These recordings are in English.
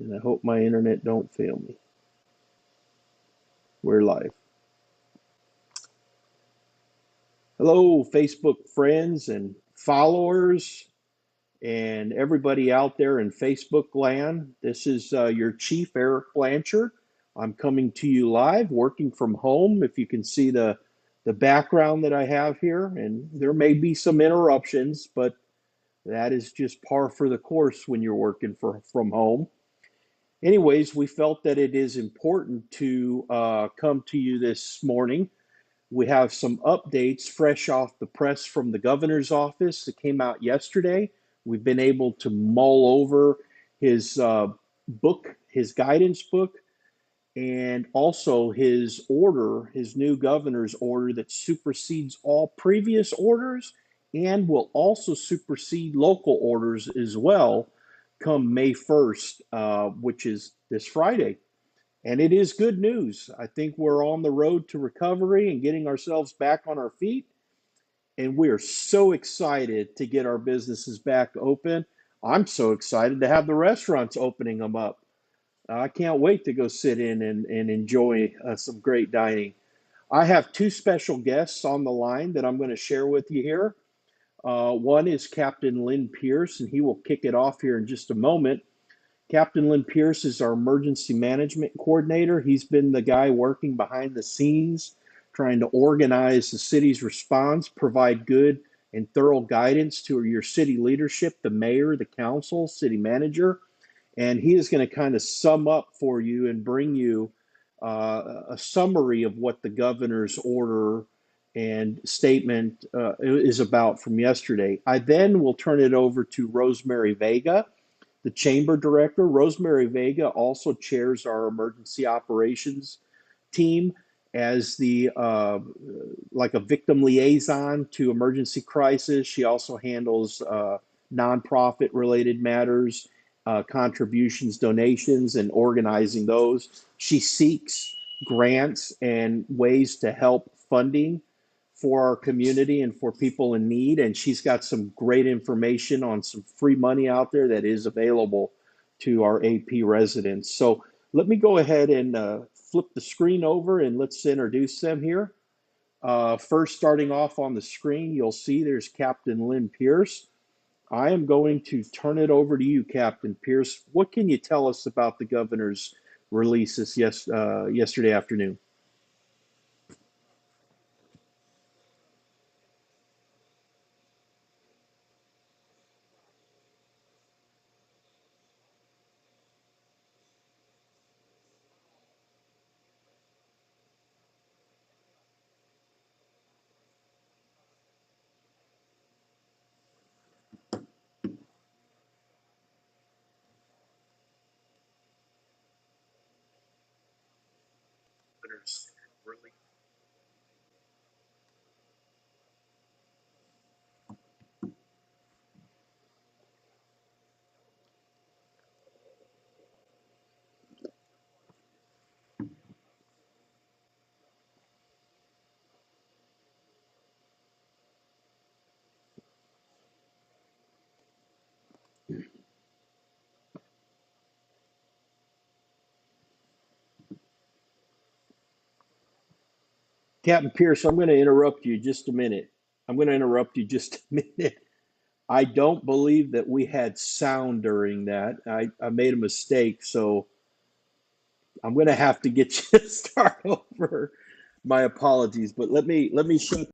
And I hope my internet don't fail me. We're live. Hello, Facebook friends and followers and everybody out there in Facebook land. This is your Chief Eric Blanchard. I'm coming to you live, working from home. If you can see the background that I have here, and there may be some interruptions, but that is just par for the course when you're working from home. Anyways, we felt that it is important to come to you this morning. We have some updates fresh off the press from the governor's office that came out yesterday. We've been able to mull over his book, his guidance book, and also his order, his new governor's order that supersedes all previous orders and will also supersede local orders as well come May 1st, which is this Friday. And it is good news. I think we're on the road to recovery and getting ourselves back on our feet. And we are so excited to get our businesses back open. I'm so excited to have the restaurants opening them up. I can't wait to go sit in and enjoy some great dining. I have two special guests on the line that I'm going to share with you here. One is Captain Lynn Pierce, and he will kick it off here in just a moment. Captain Lynn Pierce is our emergency management coordinator. He's been the guy working behind the scenes, trying to organize the city's response, provide good and thorough guidance to your city leadership, the mayor, the council, city manager. And he is going to kind of sum up for you and bring you a summary of what the governor's order and statement is about from yesterday. I then will turn it over to Rosemary Vega, the chamber director. Rosemary Vega also chairs our emergency operations team as the like a victim liaison to emergency crisis. She also handles nonprofit related matters, contributions, donations, and organizing those. She seeks grants and ways to help funding for our community and for people in need. And she's got some great information on some free money out there that is available to our AP residents. So let me go ahead and flip the screen over and let's introduce them here. First, starting off on the screen, you'll see there's Captain Lynn Pierce. I am going to turn it over to you, Captain Pierce. What can you tell us about the governor's releases yesterday afternoon? Captain Pierce, I'm going to interrupt you just a minute. I'm going to interrupt you just a minute. I don't believe that we had sound during that. I made a mistake, so I'm going to have to get you to start over. My apologies, but let me show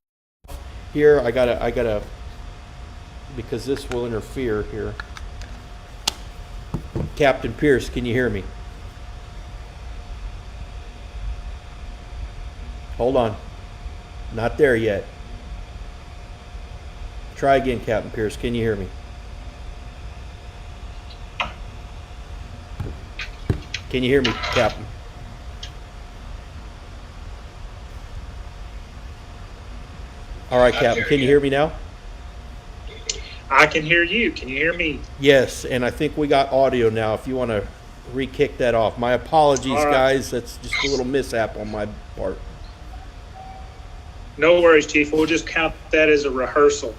here. I gotta because this will interfere here. Captain Pierce, can you hear me? Hold on, not there yet. Try again, Captain Pierce. Can you hear me? Can you hear me, Captain? All right, Captain. Can you hear me now? I can hear you. Can you hear me? Yes, and I think we got audio now. If you want to re-kick that off. My apologies, All right. guys. That's just a little mishap on my part. No worries, Chief. We'll just count that as a rehearsal.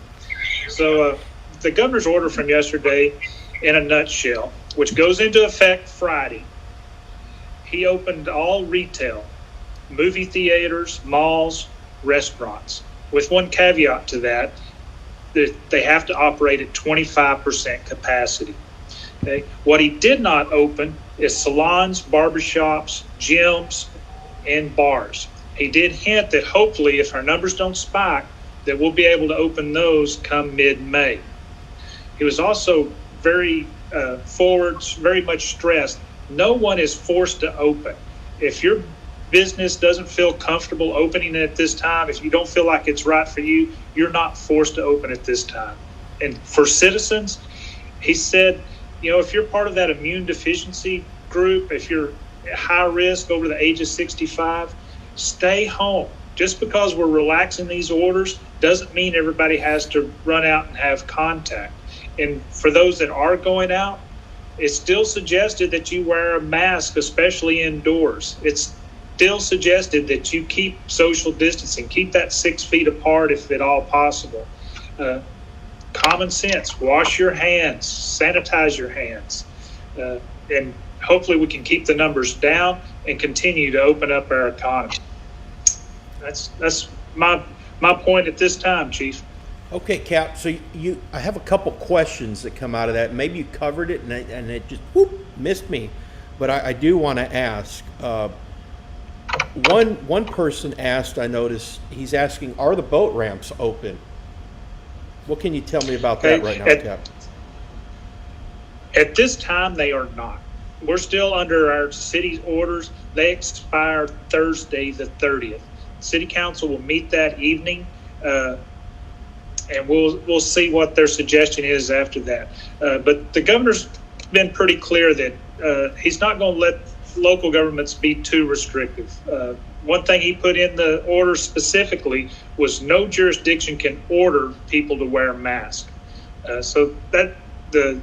So the governor's order from yesterday, in a nutshell, which goes into effect Friday, he opened all retail, movie theaters, malls, restaurants, with one caveat to that they have to operate at 25% capacity. Okay? What he did not open is salons, barbershops, gyms, and bars. He did hint that hopefully if our numbers don't spike, that we'll be able to open those come mid-May. He was also very very much stressed, no one is forced to open. If your business doesn't feel comfortable opening at this time, if you don't feel like it's right for you, you're not forced to open at this time. And for citizens, he said, if you're part of that immune deficiency group, if you're at high risk over the age of 65, stay home. Just because we're relaxing these orders doesn't mean everybody has to run out and have contact. And for those that are going out, it's still suggested that you wear a mask, especially indoors. It's still suggested that you keep social distancing, keep that 6 feet apart if at all possible. Common sense, wash your hands, sanitize your hands, and hopefully we can keep the numbers down and continue to open up our economy. That's my point at this time, Chief. Okay, Cap. So I have a couple questions that come out of that. Maybe you covered it, and it just missed me. But I do want to ask. One person asked. I noticed he's asking, "Are the boat ramps open?" What can you tell me about that right now, Cap? At this time, they are not. We're still under our city's orders. They expire Thursday, the 30th. City Council will meet that evening. And we'll see what their suggestion is after that. But the governor's been pretty clear that he's not going to let local governments be too restrictive. One thing he put in the order specifically was no jurisdiction can order people to wear masks. So that the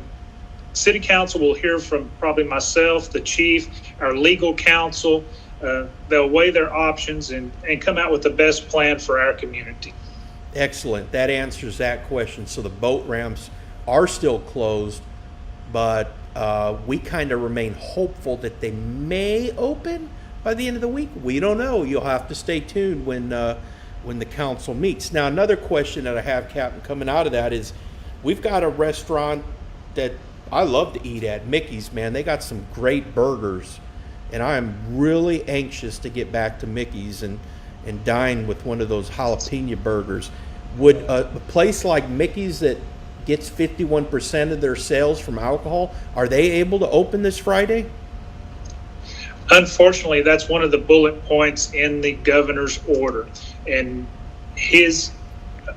city council will hear from probably myself, the chief, our legal counsel. They'll weigh their options and come out with the best plan for our community. Excellent. That answers that question. So the boat ramps are still closed, but we kind of remain hopeful that they may open by the end of the week. We don't know. You'll have to stay tuned when the council meets. Now, another question that I have, Captain, coming out of that is, we've got a restaurant that I love to eat at, Mickey's, man. They got some great burgers, and I am really anxious to get back to Mickey's and dine with one of those jalapeno burgers. Would a place like Mickey's that gets 51% of their sales from alcohol, are they able to open this Friday? Unfortunately, that's one of the bullet points in the governor's order. And his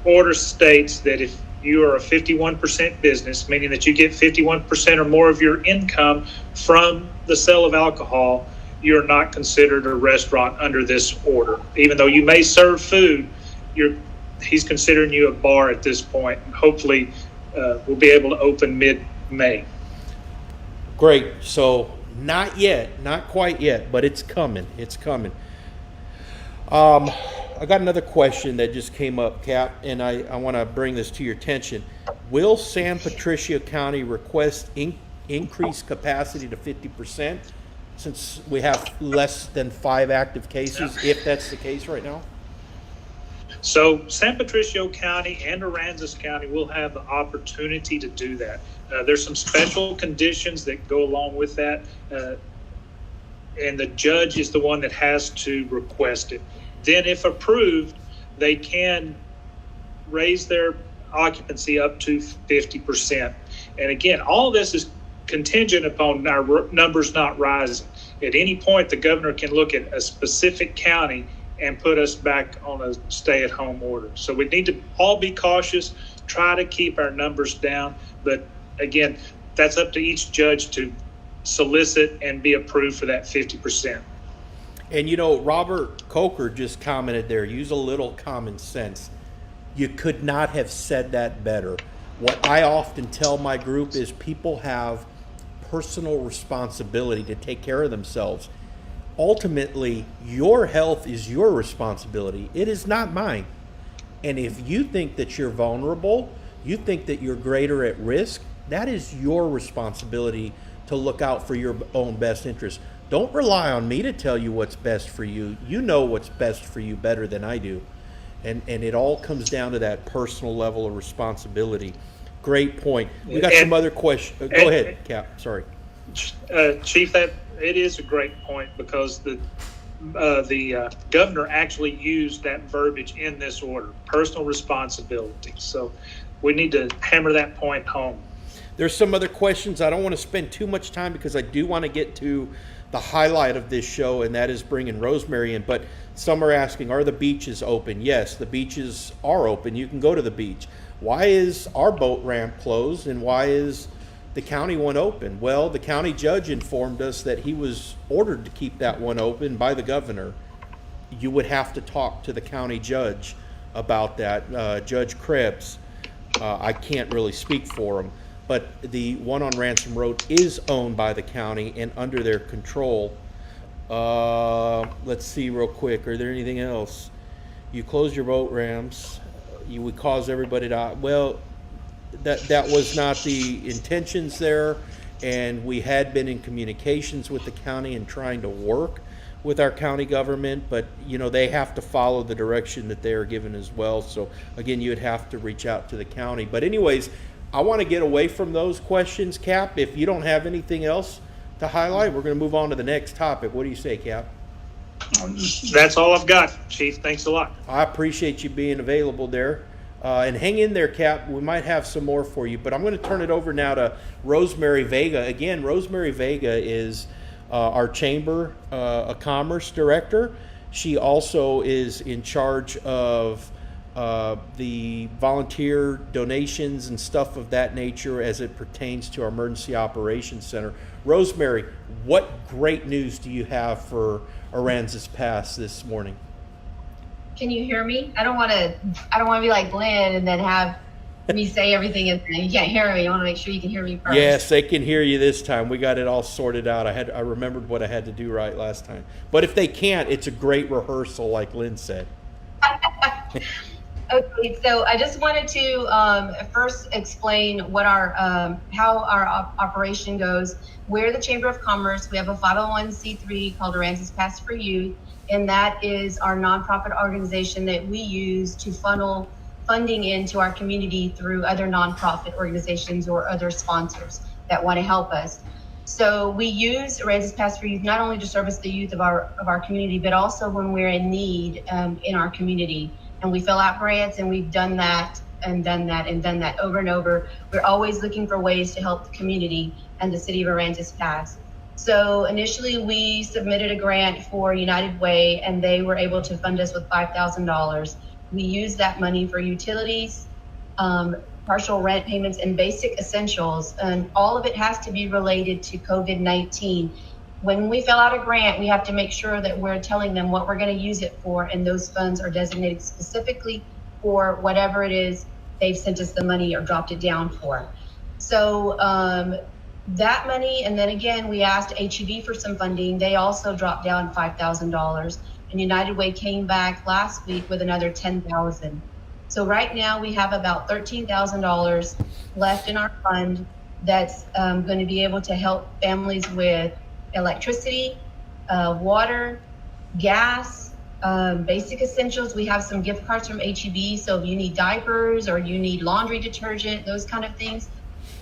order states that if you are a 51% business, meaning that you get 51% or more of your income from the sale of alcohol, you're not considered a restaurant under this order. Even though you may serve food, he's considering you a bar at this point. Hopefully, we'll be able to open mid-May. Great. So not yet, not quite yet, but it's coming. It's coming. I got another question that just came up, Cap, and I want to bring this to your attention. Will San Patricio County request increased capacity to 50%? Since we have less than 5 active cases, if that's the case right now? So San Patricio County and Aransas County will have the opportunity to do that. There's some special conditions that go along with that, and the judge is the one that has to request it. Then if approved, they can raise their occupancy up to 50%. And again, all this is contingent upon our numbers not rising. At any point, the governor can look at a specific county and put us back on a stay-at-home order. So we need to all be cautious, try to keep our numbers down. But again, that's up to each judge to solicit and be approved for that 50%. And Robert Coker just commented there, use a little common sense. You could not have said that better. What I often tell my group is people have personal responsibility to take care of themselves. Ultimately, your health is your responsibility. It is not mine. And if you think that you're vulnerable, you think that you're greater at risk, that is your responsibility to look out for your own best interest. Don't rely on me to tell you what's best for you. You know what's best for you better than I do. And it all comes down to that personal level of responsibility. Great point. We got some other questions. Go ahead, Cap. Sorry. Chief, that it is a great point, because the governor actually used that verbiage in this order, personal responsibility. So we need to hammer that point home. There's some other questions. I don't want to spend too much time because I do want to get to the highlight of this show, and that is bringing Rosemary in. But some are asking, are the beaches open? Yes, the beaches are open. You can go to the beach. Why is our boat ramp closed, and why is the county one open? Well, the county judge informed us that he was ordered to keep that one open by the governor. You would have to talk to the county judge about that, Judge Krebs. I can't really speak for him, but the one on Ransom Road is owned by the county and under their control. Let's see real quick. Are there anything else? You close your boat ramps. You would cause everybody to... Well, that was not the intentions there, and we had been in communications with the county and trying to work with our county government, but they have to follow the direction that they are given as well. So again, you would have to reach out to the county. But anyways, I want to get away from those questions, Cap. If you don't have anything else to highlight, we're going to move on to the next topic. What do you say, Cap? That's all I've got, Chief. Thanks a lot. I appreciate you being available there. And hang in there, Cap. We might have some more for you. But I'm going to turn it over now to Rosemary Vega. Again, Rosemary Vega is our Chamber of Commerce Director. She also is in charge of the volunteer donations and stuff of that nature as it pertains to our Emergency Operations Center. Rosemary, what great news do you have for Aransas Pass this morning? Can you hear me? I don't want to be like Glenn and then have me say everything and you can't hear me. I want to make sure you can hear me first. Yes, they can hear you this time. We got it all sorted out. I remembered what I had to do right last time. But if they can't, it's a great rehearsal, like Lynn said. Okay, so I just wanted to first explain what how our operation goes. We're the Chamber of Commerce. We have a 501c3 called Aransas Pass for Youth, and that is our nonprofit organization that we use to funnel funding into our community through other nonprofit organizations or other sponsors that want to help us. So we use Aransas Pass for Youth not only to service the youth of our community, but also when we're in need in our community. And we fill out grants, and we've done that and done that and done that over and over. We're always looking for ways to help the community and the city of Aransas Pass. So initially we submitted a grant for United Way, and they were able to fund us with $5,000. We used that money for utilities, partial rent payments, and basic essentials. And all of it has to be related to COVID-19. When we fill out a grant, we have to make sure that we're telling them what we're going to use it for, and those funds are designated specifically for whatever it is they've sent us the money or dropped it down for. So that money, and then again, we asked HEB for some funding. They also dropped down $5,000, and United Way came back last week with another $10,000. So right now we have about $13,000 left in our fund that's going to be able to help families with electricity, water, gas, basic essentials. We have some gift cards from HEB, so if you need diapers or you need laundry detergent, those kind of things.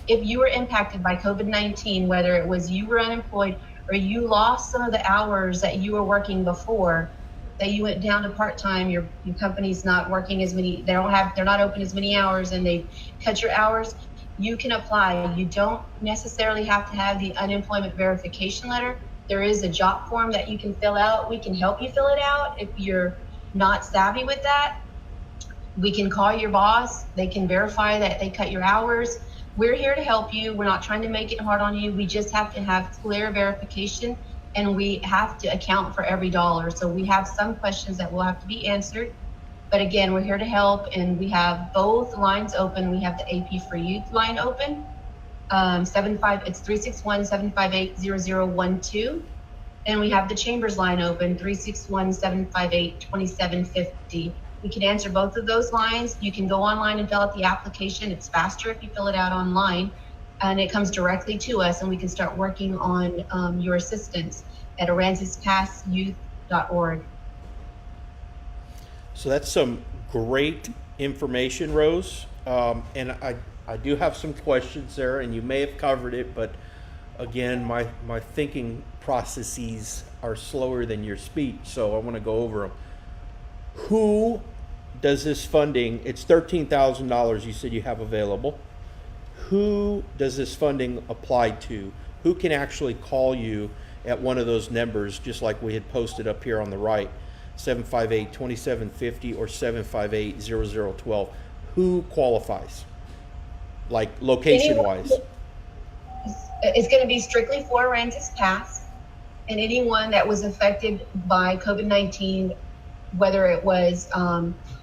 If you were impacted by COVID-19, whether it was you were unemployed or you lost some of the hours that you were working before, that you went down to part-time, your company's not working as many, they're not open as many hours, and they cut your hours, you can apply. You don't necessarily have to have the unemployment verification letter. There is a job form that you can fill out. We can help you fill it out if you're not savvy with that. We can call your boss. They can verify that they cut your hours. We're here to help you. We're not trying to make it hard on you. We just have to have clear verification, and we have to account for every dollar. So we have some questions that will have to be answered. But again, we're here to help, and we have both lines open. We have the AP for Youth line open. It's 361-758-0012. And we have the Chambers line open, 361-758-2750. We can answer both of those lines. You can go online and fill out the application. It's faster if you fill it out online. and it comes directly to us, and we can start working on your assistance at aransaspassyouth.org. So that's some great information, Rose. And I do have some questions there, and you may have covered it, but again, my thinking processes are slower than your speech, so I want to go over them. Who does this funding? It's $13,000 you said you have available. Who does this funding apply to? Who can actually call you at one of those numbers, just like we had posted up here on the right, 758-2750 or 758-0012? Who qualifies, like location-wise? It's going to be strictly for Aransas Pass, and anyone that was affected by COVID-19, whether it was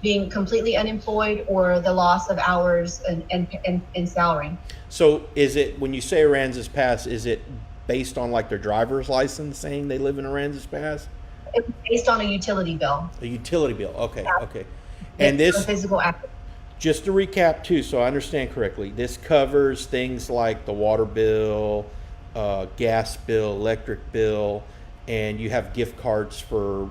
being completely unemployed or the loss of hours and salary. So is it, when you say Aransas Pass, is it based on like their driver's license saying they live in Aransas Pass? It's based on a utility bill. A utility bill, okay, Yeah. okay. And It's this, a physical act. just to recap too, so I understand correctly, this covers things like the water bill, gas bill, electric bill, and you have gift cards for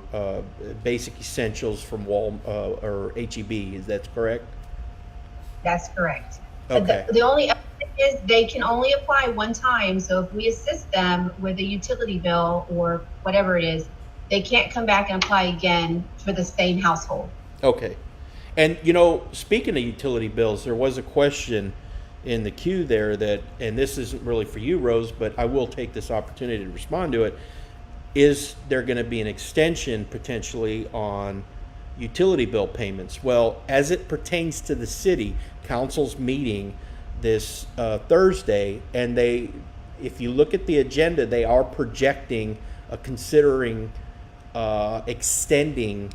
basic essentials from or HEB. Is that correct? That's correct. Okay. The only element is they can only apply one time. So if we assist them with a utility bill or whatever it is, they can't come back and apply again for the same household. Okay. And speaking of utility bills, there was a question in the queue there that, and this isn't really for you, Rose, but I will take this opportunity to respond to it. Is there going to be an extension potentially on utility bill payments? Well, as it pertains to the city, council's meeting this Thursday, and if you look at the agenda, they are projecting, considering extending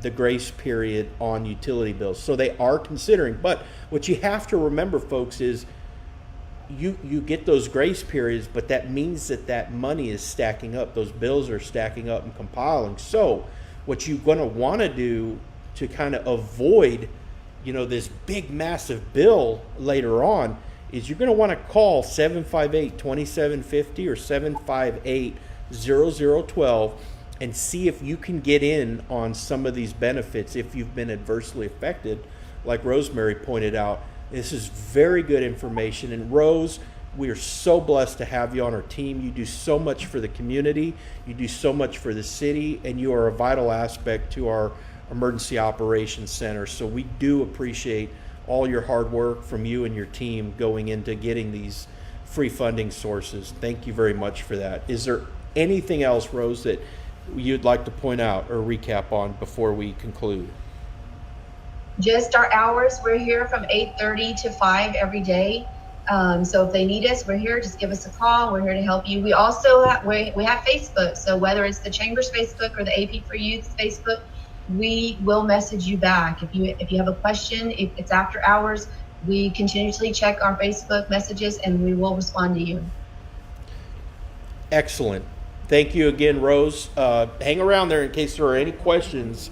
the grace period on utility bills. So they are considering, but what you have to remember, folks, is you get those grace periods, but that means that money is stacking up. Those bills are stacking up and compiling. So what you're going to want to do to kind of avoid, this big massive bill later on, is you're going to want to call 758-2750 or 758-0012 and see if you can get in on some of these benefits if you've been adversely affected. Like Rosemary pointed out, this is very good information. And Rose, we are so blessed to have you on our team. You do so much for the community, you do so much for the city, and you are a vital aspect to our Emergency Operations Center. So we do appreciate all your hard work from you and your team going into getting these free funding sources. Thank you very much for that. Is there anything else, Rose, that you'd like to point out or recap on before we conclude? Just our hours. We're here from 8:30 to 5 every day. So if they need us, we're here. Just give us a call. We're here to help you. We also have Facebook. So whether it's the Chamber's Facebook or the AP for Youth Facebook, we will message you back. If you have a question, if it's after hours, we continuously check our Facebook messages and we will respond to you. Excellent. Thank you again, Rose. Hang around there in case there are any questions.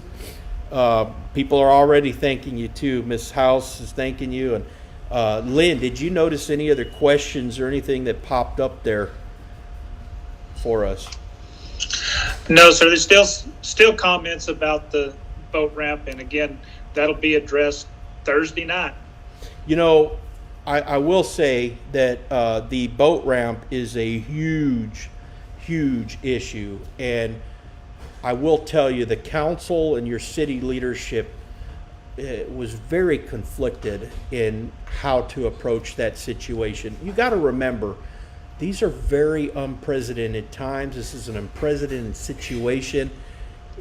People are already thanking you too. Miss House is thanking you. And Lynn, did you notice any other questions or anything that popped up there for us? No, sir. There's still comments about the boat ramp, and again, that'll be addressed Thursday night. I will say that the boat ramp is a huge issue, and I will tell you the council and your city leadership was very conflicted in how to approach that situation. You got to remember, these are very unprecedented times. This is an unprecedented situation.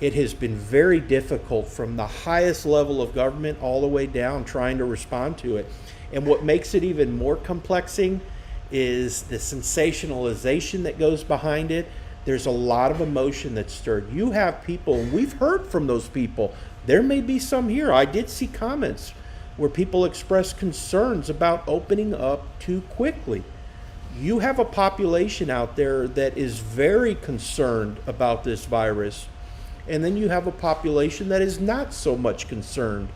It has been very difficult from the highest level of government all the way down trying to respond to it. And what makes it even more complexing is the sensationalization that goes behind it. There's a lot of emotion that's stirred. You have people, and we've heard from those people. There may be some here. I did see comments where people express concerns about opening up too quickly. You have a population out there that is very concerned about this virus, and then you have a population that is not so much concerned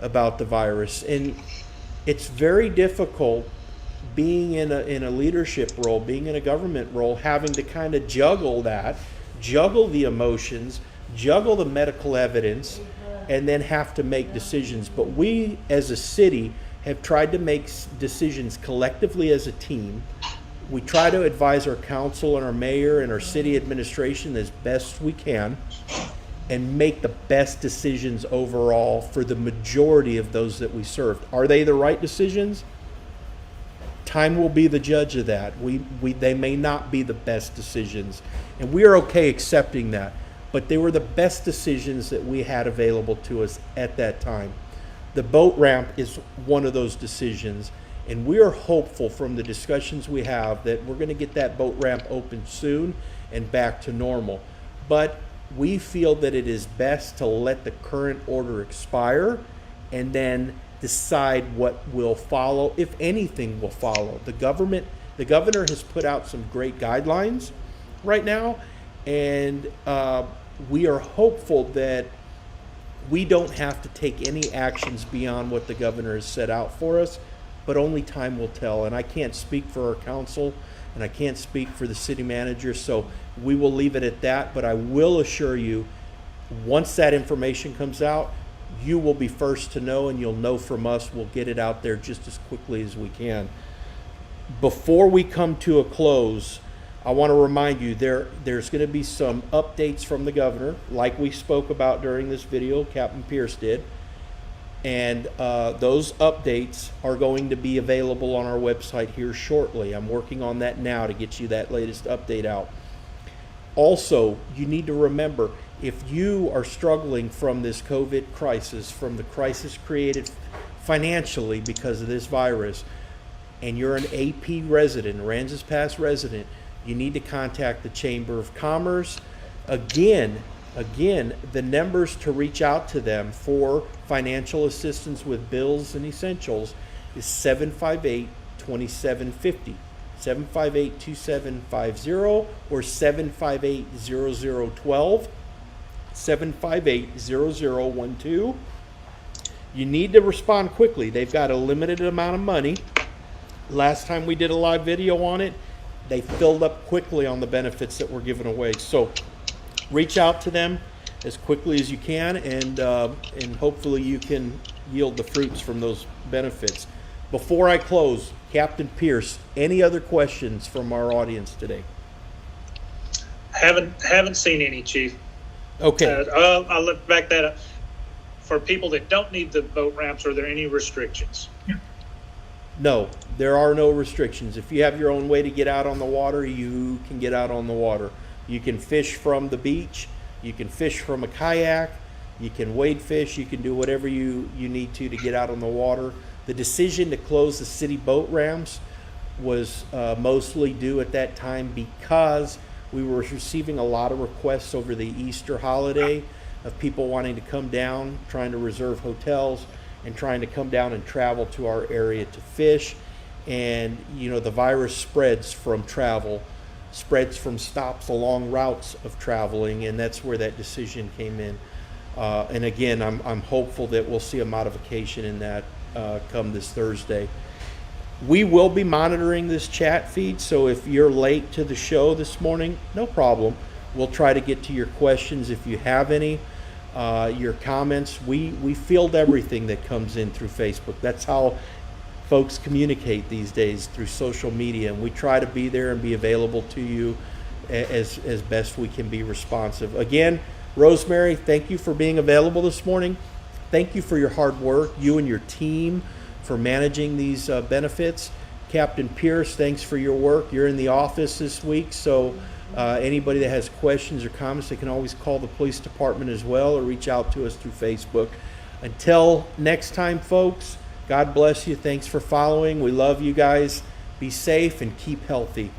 about the virus. And it's very difficult being in a leadership role, being in a government role, having to kind of juggle that, juggle the emotions, juggle the medical evidence, and then have to make decisions. But we as a city have tried to make decisions collectively as a team. We try to advise our council and our mayor and our city administration as best we can and make the best decisions overall for the majority of those that we served. Are they the right decisions? Time will be the judge of that. They may not be the best decisions, and we are okay accepting that. But they were the best decisions that we had available to us at that time. The boat ramp is one of those decisions, and we are hopeful from the discussions we have that we're going to get that boat ramp open soon and back to normal. But we feel that it is best to let the current order expire and then decide what will follow, if anything will follow. The governor has put out some great guidelines right now, and we are hopeful that we don't have to take any actions beyond what the governor has set out for us, but only time will tell. And I can't speak for our council, and I can't speak for the city manager, so we will leave it at that. But I will assure you, once that information comes out, you will be first to know, and you'll know from us. We'll get it out there just as quickly as we can. Before we come to a close, I want to remind you there's going to be some updates from the governor, like we spoke about during this video, Captain Pierce did. And those updates are going to be available on our website here shortly. I'm working on that now to get you that latest update out. Also, you need to remember, if you are struggling from this COVID crisis, from the crisis created financially because of this virus, and you're an AP resident, Aransas Pass resident, you need to contact the Chamber of Commerce. Again, the numbers to reach out to them for financial assistance with bills and essentials is 758-2750, 758-2750, or 758-0012, 758-0012. You need to respond quickly. They've got a limited amount of money. Last time we did a live video on it, they filled up quickly on the benefits that were given away. So reach out to them as quickly as you can, and hopefully you can yield the fruits from those benefits. Before I close, Captain Pierce, any other questions from our audience today? Haven't seen any, Chief. Okay. I'll look back that up. For people that don't need the boat ramps, are there any restrictions? No, there are no restrictions. If you have your own way to get out on the water, you can get out on the water. You can fish from the beach. You can fish from a kayak. You can wade fish. You can do whatever you need to get out on the water. The decision to close the city boat ramps was mostly due at that time because we were receiving a lot of requests over the Easter holiday of people wanting to come down, trying to reserve hotels, and trying to come down and travel to our area to fish. And the virus spreads from travel, spreads from stops along routes of traveling, and that's where that decision came in. And again, I'm hopeful that we'll see a modification in that come this Thursday. We will be monitoring this chat feed, so if you're late to the show this morning, no problem. We'll try to get to your questions if you have any. Your comments, we field everything that comes in through Facebook. That's how folks communicate these days, through social media, and we try to be there and be available to you as best we can be responsive. Again, Rosemary, thank you for being available this morning. Thank you for your hard work, you and your team, for managing these benefits. Captain Pierce, thanks for your work. You're in the office this week, so anybody that has questions or comments, they can always call the police department as well, or reach out to us through Facebook. Until next time, folks, God bless you. Thanks for following. We love you guys. Be safe and keep healthy.